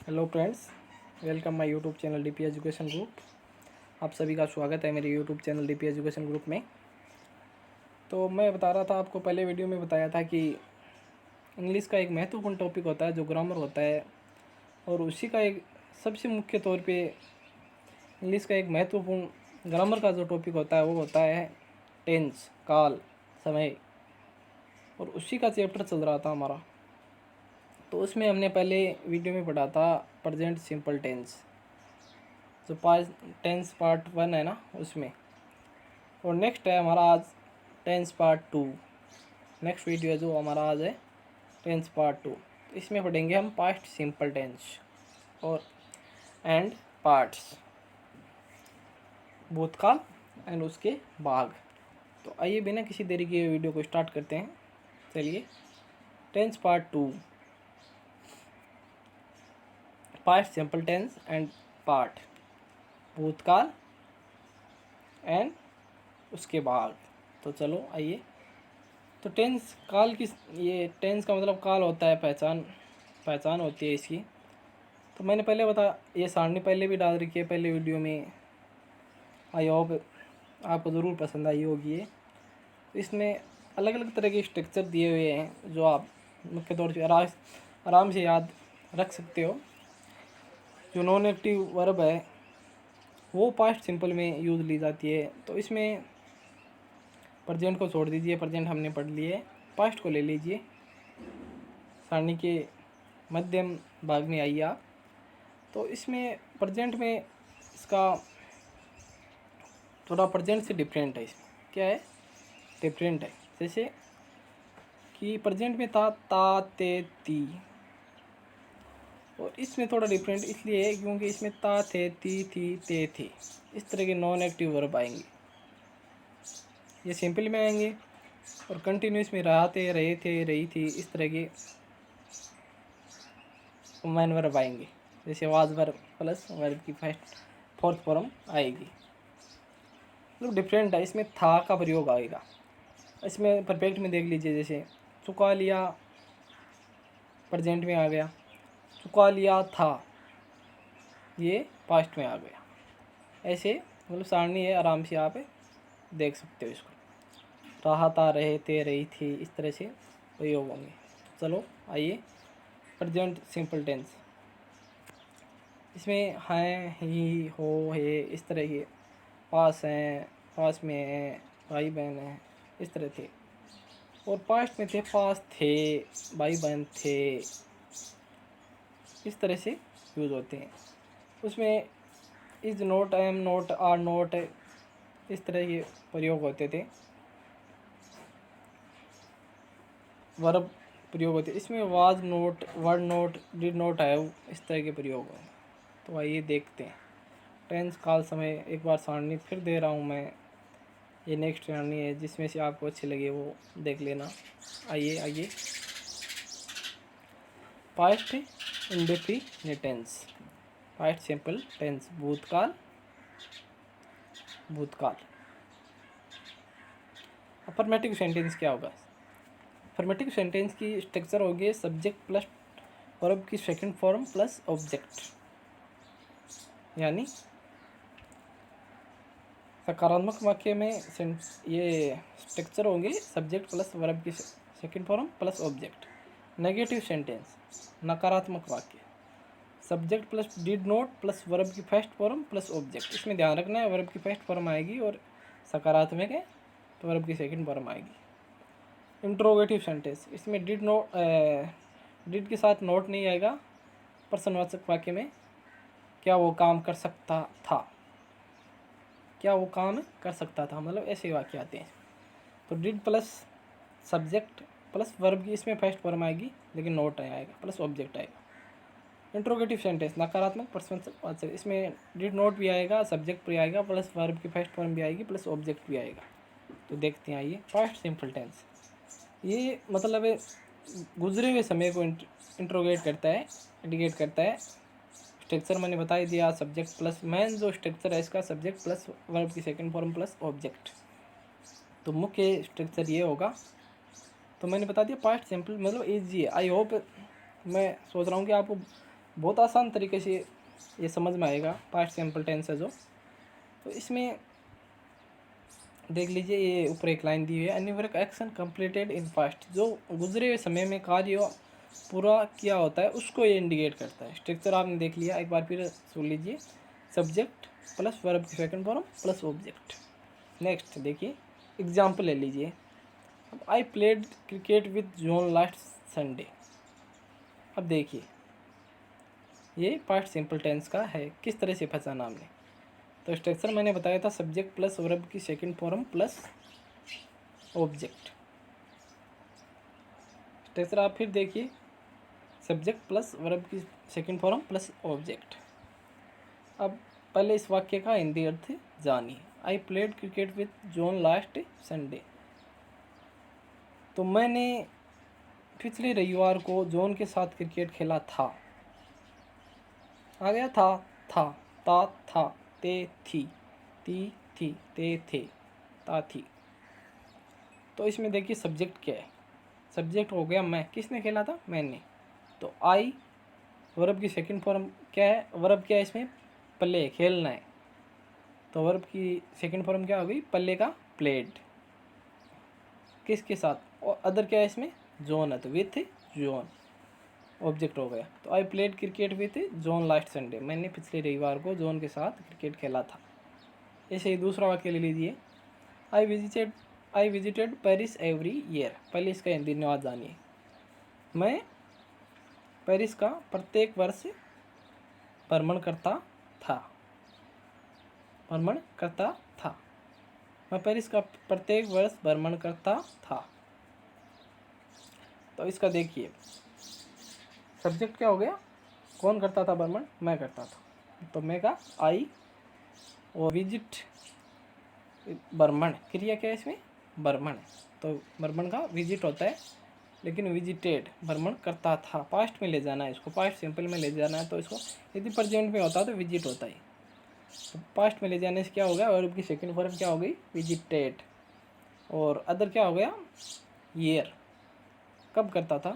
Hello friends, welcome my YouTube channel DP education group. आप सभी का स्वागत है मेरे YouTube channel DP education group में। तो मैं बता रहा था, आपको पहले वीडियो में बताया था कि इंग्लिश का एक महत्वपूर्ण टॉपिक होता है जो ग्रामर होता है, और उसी का एक सबसे मुख्य तौर पे इंग्लिश का एक महत्वपूर्ण ग्रामर का जो टॉपिक होता है वो होता है टेंस, काल, समय। और उसी का चैप्टर चल रहा था हमारा। तो उसमें हमने पहले वीडियो में पढ़ा था प्रेजेंट सिंपल टेंस, जो पास्ट टेंस पार्ट 1 है ना उसमें। और नेक्स्ट है हमारा आज टेंस पार्ट 2। नेक्स्ट वीडियो है जो हमारा आज है टेंस पार्ट 2। तो इसमें पढ़ेंगे हम पास्ट सिंपल टेंस और एंड पार्ट्स, भूतकाल एंड उसके भाग। तो आइए बिना किसी देरी के वीडियो को स्टार्ट करते हैं। चलिए, tense part 2, past simple tense and part, भूतकाल एंड उसके भाग। तो चलो आइए। तो टेंस काल की, ये टेंस का मतलब काल होता है, पहचान होती है इसकी। तो मैंने पहले ये सारणी पहले भी डाल रखी है पहले वीडियो में। आई होप आपको ज़रूर पसंद आई होगी ये। इसमें अलग अलग तरह के स्ट्रक्चर दिए हुए हैं जो आप मुख्य तौर से आराम से याद रख सकते हो। जो नॉन एक्टिव वर्ब है वो पास्ट सिंपल में यूज़ ली जाती है। तो इसमें प्रेजेंट को छोड़ दीजिए, प्रेजेंट हमने पढ़ लिए। पास्ट को ले लीजिए, सारणी के मध्यम भाग में आइए आप। तो इसमें प्रेजेंट में इसका थोड़ा प्रेजेंट से डिफरेंट है। इसमें क्या है, डिफरेंट है। जैसे कि प्रेजेंट में ता ते ती, और इसमें थोड़ा डिफरेंट इसलिए है क्योंकि इसमें ता थे ती थी ते थे, इस तरह के नॉन एक्टिव वर्ब आएंगे। ये सिंपल में आएंगे, और कंटिन्यूस में रहते, रहे थे, रही थी, इस तरह के मैन वर्ब आएंगे। जैसे वाज वर्ब प्लस वर्ब की फोर्थ फॉर्म आएगी। मतलब डिफरेंट है। इसमें था का प्रयोग आएगा। इसमें परफेक्ट में देख लीजिए, जैसे चुका लिया प्रेजेंट में आ गया, चुका लिया था ये पास्ट में आ गया। ऐसे मतलब सारणी है, आराम से आप देख सकते हो इसको। रहा था, रहे थे, रही थी, इस तरह से प्रयोग होंगे। चलो आइए, प्रेजेंट सिंपल टेंस। इसमें हैं, ही, हो, है, इस तरह के। पास हैं, पास में हैं, भाई बहन हैं, इस तरह थे। और पास्ट में थे, पास थे, भाई बहन थे, इस तरह से यूज़ होते हैं। उसमें is not, am not, are not, इस तरह के प्रयोग होते थे, वर्ब प्रयोग होते। इसमें was note, were note, did note have, इस तरह के प्रयोग हैं। तो आइए देखते हैं। टेंस काल समय एक बार सारणी फिर दे रहा हूँ मैं। ये नेक्स्ट सारणी है, जिसमें से आपको अच्छी लगे वो देख लेना। आइए आइए, past indefinite tense, past simple tense, भूतकाल, भूतकाल। अफर्मेटिव सेंटेंस क्या होगा? अफर्मेटिव सेंटेंस की स्ट्रक्चर होगी सब्जेक्ट प्लस वर्ब की सेकंड फॉर्म प्लस ऑब्जेक्ट। यानी सकारात्मक वाक्य में ये स्ट्रक्चर होंगे सब्जेक्ट प्लस वर्ब की second form plus object. Negative sentence, नकारात्मक वाक्य, subject plus did not plus verb की फर्स्ट फॉर्म प्लस ऑब्जेक्ट। इसमें ध्यान रखना है, वर्ब की फर्स्ट फॉर्म आएगी और सकारात्मक है तो वर्ब की सेकंड फॉर्म आएगी। इंट्रोगेटिव सेंटेंस, इसमें डिड के साथ नोट नहीं आएगा। प्रश्नवाचक वाक्य में क्या वो काम कर सकता था, क्या वो काम कर सकता था, मतलब ऐसे वाक्य आते हैं। तो did plus subject plus verb की इसमें फर्स्ट फॉर्म आएगी, लेकिन नोट आएगा प्लस ऑब्जेक्ट आएगा। इंट्रोगेटिव सेंटेंस, नकारात्मक प्रश्नवाचक, इसमें डिड नोट भी आएगा, सब्जेक्ट भी आएगा, प्लस वर्ब की फर्स्ट फॉर्म भी आएगी, प्लस ऑब्जेक्ट भी आएगा। तो देखते हैं आइए, पास्ट सिंपल टेंस ये मतलब गुजरे हुए समय को इंट्रोगेट करता है, इंडिकेट करता है। स्ट्रक्चर मैंने बता ही दिया, सब्जेक्ट प्लस, मेन जो स्ट्रक्चर है इसका सब्जेक्ट प्लस वर्ब की सेकंड फॉर्म प्लस ऑब्जेक्ट। तो मुख्य स्ट्रक्चर ये होगा। तो मैंने बता दिया पास्ट सिंपल मतलब ईजी है। आई होप, मैं सोच रहा हूँ कि आपको बहुत आसान तरीके से ये समझ में आएगा। पास्ट सिंपल टेंस है जो, तो इसमें देख लीजिए, ये ऊपर एक लाइन दी हुई है, any work action completed in past, जो गुजरे हुए समय में कार्य पूरा किया होता है उसको ये इंडिकेट करता है। स्ट्रक्चर आपने देख लिया, एक बार फिर सुन लीजिए, सब्जेक्ट प्लस वर्ब की second form plus object. Next देखिए, एग्जाम्पल ले लीजिए। अब I played cricket with John last Sunday. अब देखिए, ये पास्ट सिंपल टेंस का है, किस तरह से पहचाना हमने। तो स्ट्रक्चर मैंने बताया था, सब्जेक्ट प्लस वर्ब की second form plus object. Structure आप फिर देखिए, सब्जेक्ट प्लस वर्ब की सेकंड फॉर्म प्लस ऑब्जेक्ट। अब पहले इस वाक्य का हिंदी अर्थ जानिए। I played cricket with John last Sunday. तो मैंने पिछले रविवार को जॉन के साथ क्रिकेट खेला था। आ गया था, था, ते, थी, थी, ते, थे, ता, थी। तो इसमें देखिए सब्जेक्ट क्या है, सब्जेक्ट हो गया मैं, किसने खेला था, मैंने। तो आई, वर्ब की सेकंड फॉर्म क्या है, वर्ब क्या है इसमें, प्ले, खेलना है। तो वर्ब की सेकंड फॉर्म क्या हो गई, प्ले का प्लेड, किसके साथ, और अदर क्या है इसमें, जॉन है, तो विथ जॉन, ऑब्जेक्ट हो गया। तो I played cricket with John last Sunday, मैंने पिछले रविवार को जॉन के साथ क्रिकेट खेला था। ऐसे ही दूसरा वाक्य ले लीजिए, I visited Paris every year. पहले इसका हिंदी अनुवाद जानिए। मैं पेरिस का प्रत्येक वर्ष भ्रमण करता था। मैं पेरिस का प्रत्येक वर्ष भ्रमण करता था। तो इसका देखिए, सब्जेक्ट क्या हो गया, कौन करता था भ्रमण, मैं करता था। तो मैं का आई, और विजिट, भ्रमण, क्रिया क्या है इसमें, भ्रमण। तो भ्रमण का विजिट होता है, लेकिन विजिटेड, भ्रमण करता था, पास्ट में ले जाना है इसको, पास्ट सिंपल में ले जाना है। तो इसको यदि प्रेजेंट में होता तो विजिट होता है, तो पास्ट में ले जाने से क्या हो गया, वर्ब की सेकंड फॉर्म क्या हो गई, विजिटेड। और अदर क्या हो गया, ईयर, कब करता था,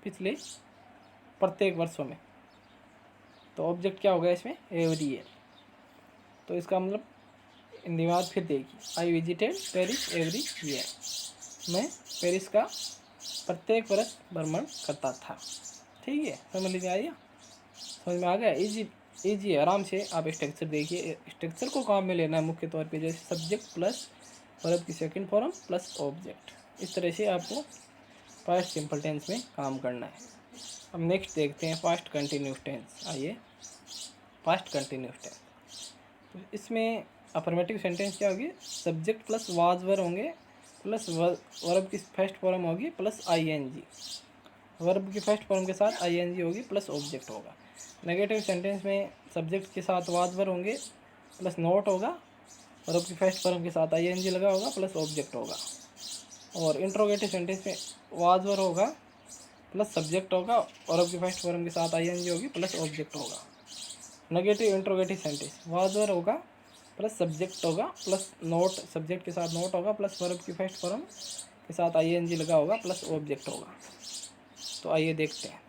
पिछले प्रत्येक वर्षों में। तो ऑब्जेक्ट क्या हो गया इसमें, एवरी ईयर। तो इसका मतलब अनुवाद फिर देखिए, I visited Paris every year, मैं पेरिस का प्रत्येक वर्ष भ्रमण करता था। ठीक है, समझ लीजिए, आइए समझ में आ गया, इजी है, आराम से आप स्ट्रक्चर देखिए। स्ट्रक्चर को काम में लेना है मुख्य तौर पे, जैसे सब्जेक्ट प्लस वर्ब की सेकंड फॉर्म प्लस ऑब्जेक्ट, इस तरह से आपको पास्ट सिंपल टेंस में काम करना है। अब नेक्स्ट देखते हैं पास्ट कंटिन्यूस टेंस। आइए, पास्ट कंटिन्यूस टेंस, तो इसमें अफर्मेटिव सेंटेंस क्या होगी, सब्जेक्ट प्लस वाज वर होंगे, प्लस वर्ब की फर्स्ट फॉर्म होगी प्लस आईएनजी, वर्ब की फर्स्ट फॉर्म के साथ आईएनजी होगी प्लस ऑब्जेक्ट होगा। नेगेटिव सेंटेंस में सब्जेक्ट के साथ वाज वर होंगे प्लस नोट होगा, वर्ब की फर्स्ट फॉर्म के साथ आईएनजी लगा होगा प्लस ऑब्जेक्ट होगा। और इंट्रोगेटिव सेंटेंस में वाज वर होगा प्लस सब्जेक्ट होगा, वर्ब की फर्स्ट फॉर्म के साथ आईएनजी होगी प्लस ऑब्जेक्ट होगा। नेगेटिव इंट्रोगेटिव सेंटेंस, वाज वर होगा प्लस सब्जेक्ट होगा प्लस नोट, सब्जेक्ट के साथ नोट होगा प्लस वर्ब की फर्स्ट फॉर्म के साथ आईएनजी लगा होगा प्लस ऑब्जेक्ट होगा। तो आइए देखते हैं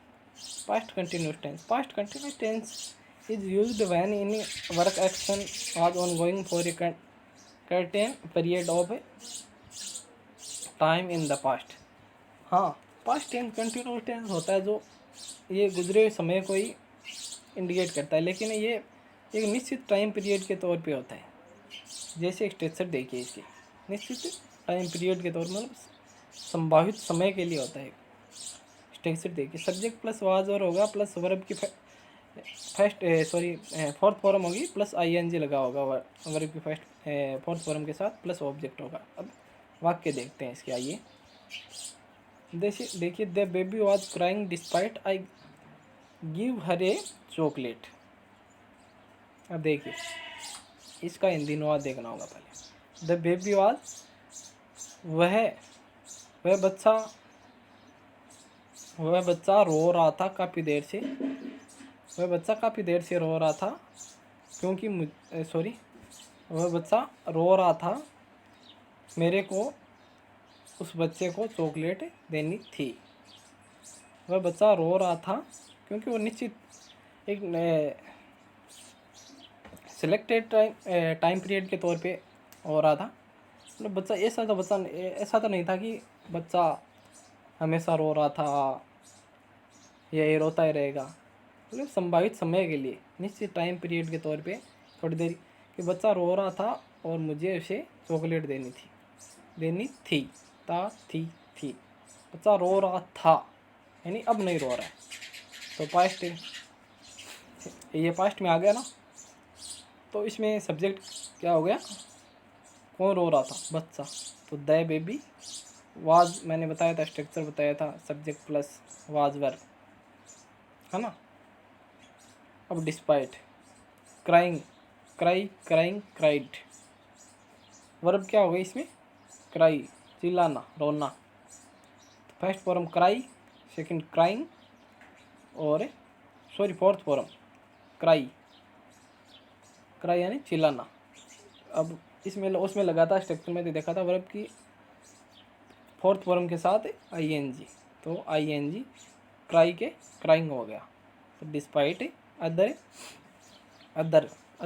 past continuous tense. Past continuous tense is used when in work action was ongoing for a certain period of time in the past. हाँ, पास्ट टेंस कंटिन्यूस टेंस होता है जो ये गुजरे हुए समय को ही इंडिकेट करता है, लेकिन ये एक निश्चित टाइम पीरियड के तौर पे होता है। जैसे स्ट्रक्चर देखिए इसके, निश्चित टाइम पीरियड के तौर पर, मतलब संभावित समय के लिए होता है। स्ट्रक्चर देखिए, सब्जेक्ट प्लस वाज और होगा प्लस वर्ब की फोर्थ फॉर्म होगी प्लस आईएनजी लगा होगा, वर्ब की फोर्थ फॉर्म के साथ प्लस ऑब्जेक्ट होगा। अब वाक्य देखते हैं इसके, आइए देखिए, the baby was crying despite I give her A chocolate. अब देखिए इसका हिंदी अनुवाद देखना होगा पहले। द बेबी वाज, वह बच्चा रो रहा था काफ़ी देर से, वह बच्चा काफ़ी देर से रो रहा था क्योंकि वह बच्चा रो रहा था, मेरे को उस बच्चे को चॉकलेट देनी थी। वह बच्चा रो रहा था क्योंकि वो निश्चित एक सिलेक्टेड टाइम पीरियड के तौर पे हो रहा था। मतलब बच्चा ऐसा तो नहीं था कि बच्चा हमेशा रो रहा था या ये रोता ही रहेगा। मतलब संभावित समय के लिए निश्चित टाइम पीरियड के तौर पे थोड़ी देर कि बच्चा रो रहा था और मुझे उसे चॉकलेट देनी थी थी। बच्चा रो रहा था यानी अब नहीं रो रहा है, तो पास्ट, ये पास्ट में आ गया ना। तो इसमें सब्जेक्ट क्या हो गया, कौन रो रहा था, बच्चा। तो द बेबी वाज, मैंने बताया था, स्ट्रक्चर बताया था, सब्जेक्ट प्लस वाज वर्ब, है ना। अब डिस्पाइट, क्राइंग, क्राइड, वर्ब क्या हो गई इसमें, क्राई, चिल्लाना, रोना। First form cry, second crying, और फोर्थ फॉर्म क्राई यानी चिल्लाना। अब इसमें उसमें लगा था स्ट्रक्चर में, तो देखा था वर्ब की फोर्थ फॉर्म के साथ आईएनजी, तो आईएनजी क्राई के क्राइंग हो गया। तो डिस्पाइट अदर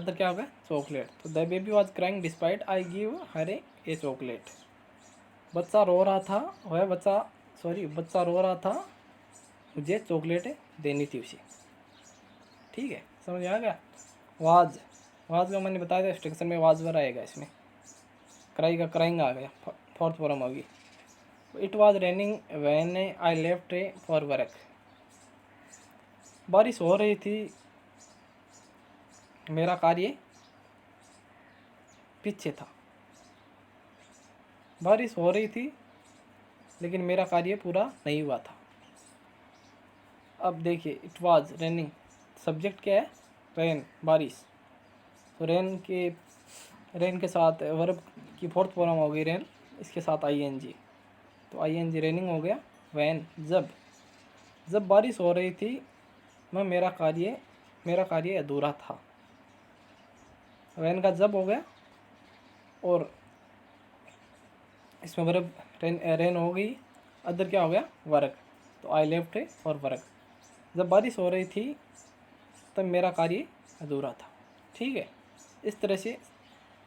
क्या हो गया, चॉकलेट। तो the baby was crying despite I give her A chocolate. बच्चा रो रहा था, बच्चा रो रहा था, मुझे चॉकलेट देनी थी उसे। ठीक है, समझ आ गया। वाज का मैंने बताया था स्ट्रक्चर में वाज वर आएगा इसमें, क्राई का क्राइंग आ गया, फोर्थ फॉर्म होगी। It was raining when I left for work. बारिश हो रही थी, मेरा कार्य पीछे था। बारिश हो रही थी लेकिन मेरा कार्य पूरा नहीं हुआ था। अब देखिए, इट वाज रेनिंग, सब्जेक्ट क्या है, रेन, बारिश। तो रेन के साथ वर्ब की फोर्थ फॉर्म हो गई रेन, इसके साथ आईएनजी, तो आईएनजी रेनिंग हो गया। वैन, जब बारिश हो रही थी, मेरा कार्य अधूरा था। वैन का जब हो गया, और इसमें वर्ब रेन हो गई, अदर क्या हो गया, वर्क। तो आई लेफ्ट फॉर वर्क। जब बारिश हो रही थी तब मेरा कार्य अधूरा था। ठीक है, इस तरह से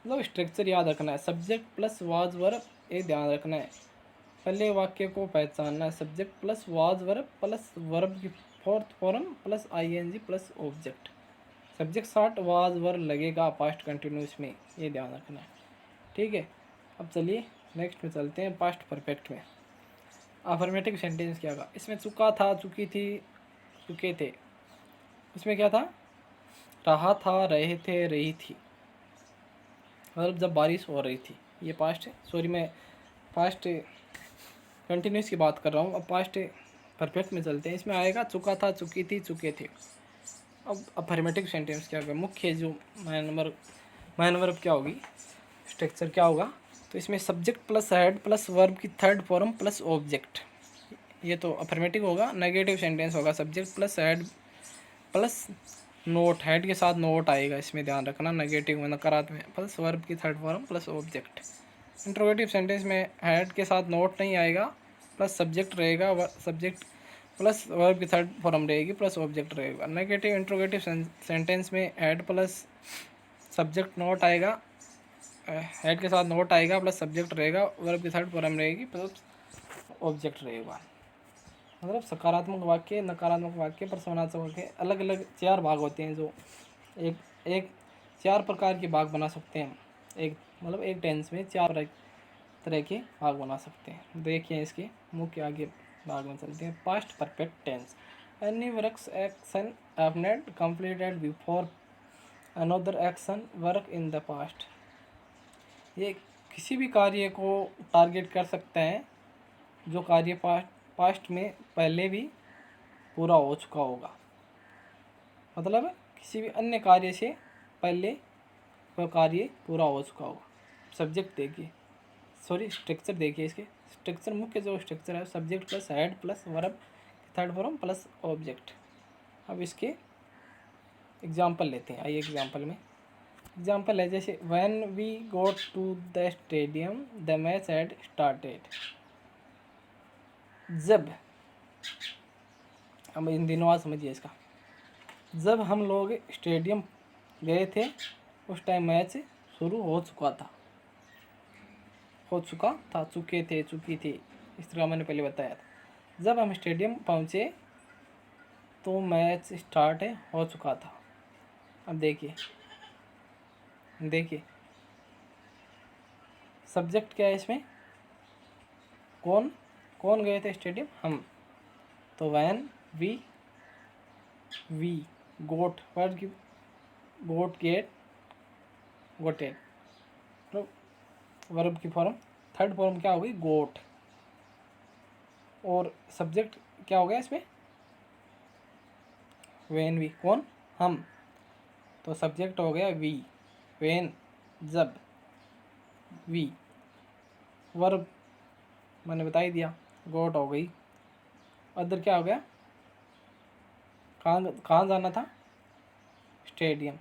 मतलब स्ट्रक्चर याद रखना है, सब्जेक्ट प्लस वाज वर्ब, ये ध्यान रखना है। पहले वाक्य को पहचानना है, subject plus was verb plus verb की fourth form plus ING plus object. Subject साथ वाज वर्ब लगेगा पास्ट कंटिन्यूस में, ये ध्यान रखना है। ठीक है, अब चलिए नेक्स्ट में चलते हैं, पास्ट परफेक्ट में। अफर्मेटिव सेंटेंस क्या होगा, इसमें चुका था, चुकी थी, चुके थे। इसमें क्या था, रहा था, रहे थे, रही थी। मतलब जब बारिश हो रही थी, ये पास्ट है। सॉरी, मैं पास्ट कंटिन्यूस की बात कर रहा हूँ। अब पास्ट परफेक्ट में चलते हैं। इसमें आएगा चुका था, चुकी थी, चुके थे। अब अफर्मेटिव सेंटेंस क्या होगा, मुख्य जो मैन वर्ब क्या होगी, स्ट्रक्चर क्या होगा। तो इसमें subject plus head plus verb की थर्ड फॉर्म प्लस ऑब्जेक्ट, ये तो अफर्मेटिव होगा। नेगेटिव सेंटेंस होगा subject plus head plus note, head के साथ नोट आएगा, इसमें ध्यान रखना, नेगेटिव में, नकारात्मक, प्लस वर्ब की third form plus object. Interrogative sentence में हेड के साथ नोट नहीं आएगा, प्लस सब्जेक्ट रहेगा, सब्जेक्ट प्लस वर्ब की थर्ड फॉर्म रहेगी प्लस ऑब्जेक्ट रहेगा। नेगेटिव इंट्रोगेटिव सेंटेंस में हेड प्लस सब्जेक्ट नोट आएगा, हेड के साथ नोट आएगा प्लस सब्जेक्ट रहेगा, वर्ब की थर्ड फॉर्म रहेगी प्लस ऑब्जेक्ट रहेगा। मतलब सकारात्मक वाक्य, नकारात्मक वाक्य, प्रश्नार्थक वाक्य, अलग अलग 4 भाग होते हैं, जो एक 4 प्रकार के भाग बना सकते हैं। एक टेंस में 4 तरह के भाग बना सकते हैं। देखिए इसके मुख्य आगे भाग में चलते हैं। Past perfect tense, any works action happened completed before another action work in the past. ये किसी भी कार्य को टारगेट कर सकते हैं जो कार्य पास्ट में पहले भी पूरा हो चुका होगा। मतलब किसी भी अन्य कार्य से पहले वह कार्य पूरा हो चुका होगा। सब्जेक्ट देखिए, स्ट्रक्चर देखिए, इसके स्ट्रक्चर, मुख्य जो स्ट्रक्चर है, subject plus head plus verb third form plus object. अब इसके एग्जाम्पल लेते हैं, आइए एग्जाम्पल में। एग्जाम्पल है जैसे, when we got to the stadium the match had started. जब, अब इन दिनों आज समझिए इसका। जब हम लोग स्टेडियम गए थे उस टाइम मैच शुरू हो चुका था, चुके थे, चुकी थी, इस तरह मैंने पहले बताया था। जब हम स्टेडियम पहुँचे तो मैच स्टार्ट हो चुका था। अब देखिए सब्जेक्ट क्या है इसमें, कौन कौन गए थे स्टेडियम, हम। तो वैन वी गोट, वर्ड की गोट गेट गोटेड, तो वर्ब की फॉर्म थर्ड फॉर्म क्या होगी, गोट। और सब्जेक्ट क्या हो गया इसमें, वेन वी, कौन, हम। तो सब्जेक्ट हो गया वी, वेन जब, वी। वर्ब मैंने बता ही दिया, गोट हो गई। अदर क्या हो गया, कहाँ जाना था, स्टेडियम।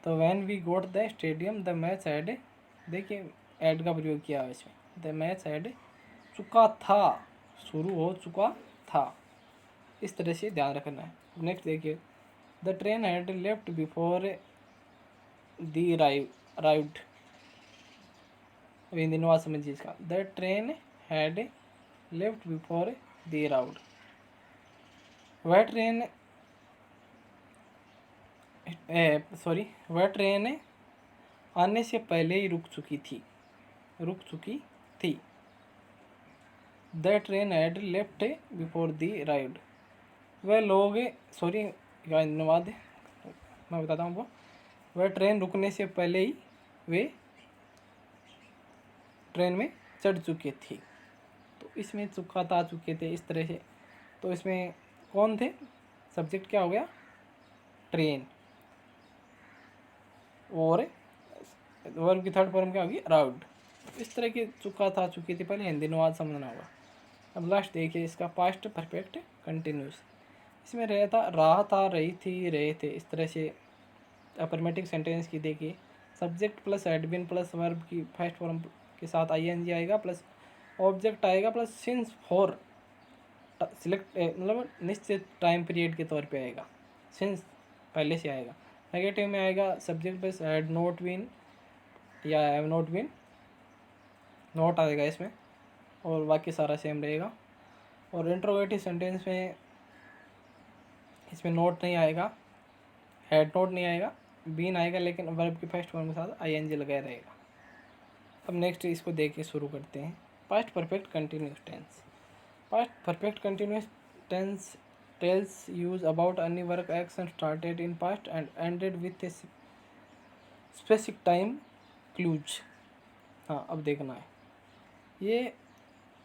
तो when we got the stadium the match had, देखिए ऐड का प्रयोग किया है इसमें, द मैच हैड, चुका था, शुरू हो चुका था, इस तरह से ध्यान रखना है। नेक्स्ट देखिए, the train had left before the arrived. इन दिनों समझिए इसका, the train had left before the arrived. वह ट्रेन वह ट्रेन आने से पहले ही रुक चुकी थी। The train had left before the arrived. वह लोग, सॉरी धन्यवाद, मैं बताता हूँ वो, वह ट्रेन रुकने से पहले ही वे ट्रेन में चढ़ चुके थे। तो इसमें चुका था, चुके थे, इस तरह से। तो इसमें कौन थे, सब्जेक्ट क्या हो गया, ट्रेन, और वर्ब की थर्ड फॉर्म क्या होगी, अराउंड। इस तरह की चुका था, चुकी थी, पहले हिंदी अनुवाद समझना होगा। अब लास्ट देखिए इसका, पास्ट परफेक्ट कंटिन्यूस। इसमें रहा था, रही थी, रहे थे, इस तरह से अफर्मेटिव सेंटेंस की देखिए, subject plus had been plus verb की फर्स्ट फॉर्म के साथ आईएनजी आएगा, प्लस ऑब्जेक्ट आएगा, प्लस सिंस फॉर, सिलेक्ट मतलब निश्चित टाइम पीरियड के तौर पे आएगा, सिंस पहले से आएगा। नेगेटिव में आएगा subject plus had not been या हैव नॉट बीन, नॉट आएगा इसमें, और बाकी सारा सेम रहेगा। और इंट्रोगेटिव सेंटेंस में इसमें नोट नहीं आएगा, हैड नोट नहीं आएगा, बीन आएगा, लेकिन वर्ब की फर्स्ट फॉर्म के साथ आईएनजी लगाया रहेगा। अब नेक्स्ट इसको देख के शुरू करते हैं। Past perfect continuous tense. Past perfect continuous tense tells use about any work action started in past and ended with a specific time clues. हाँ, अब देखना है, ये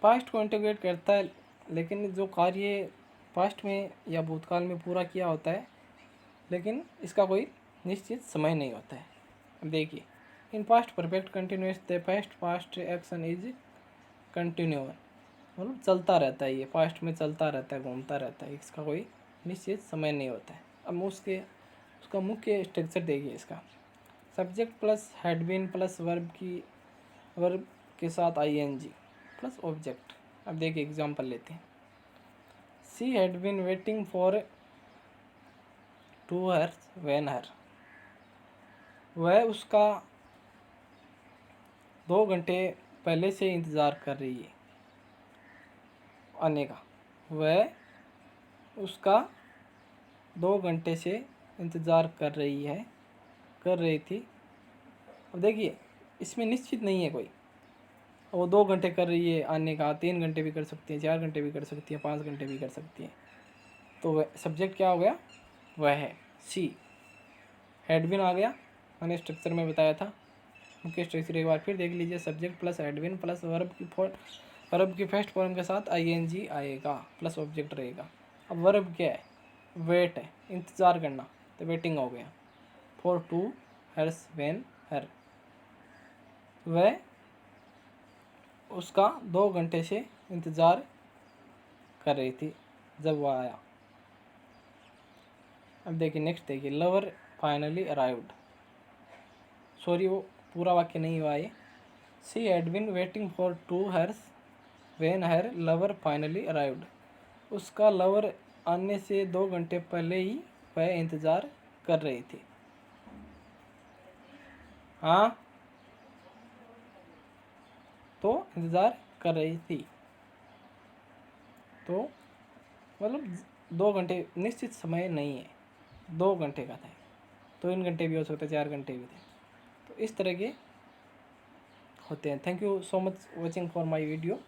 पास्ट को इंटीग्रेट करता है, लेकिन जो कार्य पास्ट में या भूतकाल में पूरा किया होता है, लेकिन इसका कोई निश्चित समय नहीं होता है। अब देखिए, in past perfect continuous the past action is continual, मतलब चलता रहता है, ये पास्ट में चलता रहता है, घूमता रहता है, इसका कोई निश्चित समय नहीं होता है। अब उसका मुख्य स्ट्रक्चर देखिए इसका, subject plus had been plus verb के साथ आईएनजी प्लस ऑब्जेक्ट। अब देखिए एग्जांपल लेते हैं, she had been waiting for 2 hours when her, वह उसका 2 घंटे पहले से इंतज़ार कर रही है आने का, वह उसका 2 घंटे से इंतज़ार कर रही थी। अब देखिए इसमें निश्चित नहीं है कोई, वो 2 घंटे कर रही है आने का, 3 घंटे भी कर सकती है, 4 घंटे भी कर सकती है, 5 घंटे भी कर सकती है। तो वह सब्जेक्ट क्या हो गया, वह है सी। हैड बीन आ गया, मैंने स्ट्रक्चर में बताया था, मुख्य स्ट्रक्चर एक बार फिर देख लीजिए, subject plus had been plus verb की फर्स्ट फॉर्म के साथ आईएनजी आएगा, प्लस ऑब्जेक्ट रहेगा। अब वर्ब क्या है, वेट है, इंतज़ार करना, तो वेटिंग हो गया। फॉर 2 hours व्हेन हर, वह उसका 2 घंटे से इंतज़ार कर रही थी जब वह आया। अब देखिए नेक्स्ट देखिए, लवर फाइनली अराइव्ड, सॉरी वो पूरा वाक्य नहीं हुआ ये, she had been waiting for 2 hours when her lover finally arrived, उसका लवर आने से 2 घंटे पहले ही वह इंतज़ार कर रही थी। हाँ, तो इंतज़ार कर रही थी। तो मतलब 2 घंटे निश्चित समय नहीं है, 2 घंटे का था। 3 घंटे भी हो सकते, 4 घंटे भी थे। तो इस तरह के होते हैं। Thank you so much watching for my video.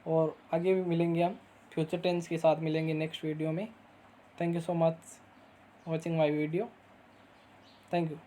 और आगे भी मिलेंगे हम, फ्यूचर टेंस के साथ मिलेंगे नेक्स्ट वीडियो में। Thank you so much watching my video. Thank you.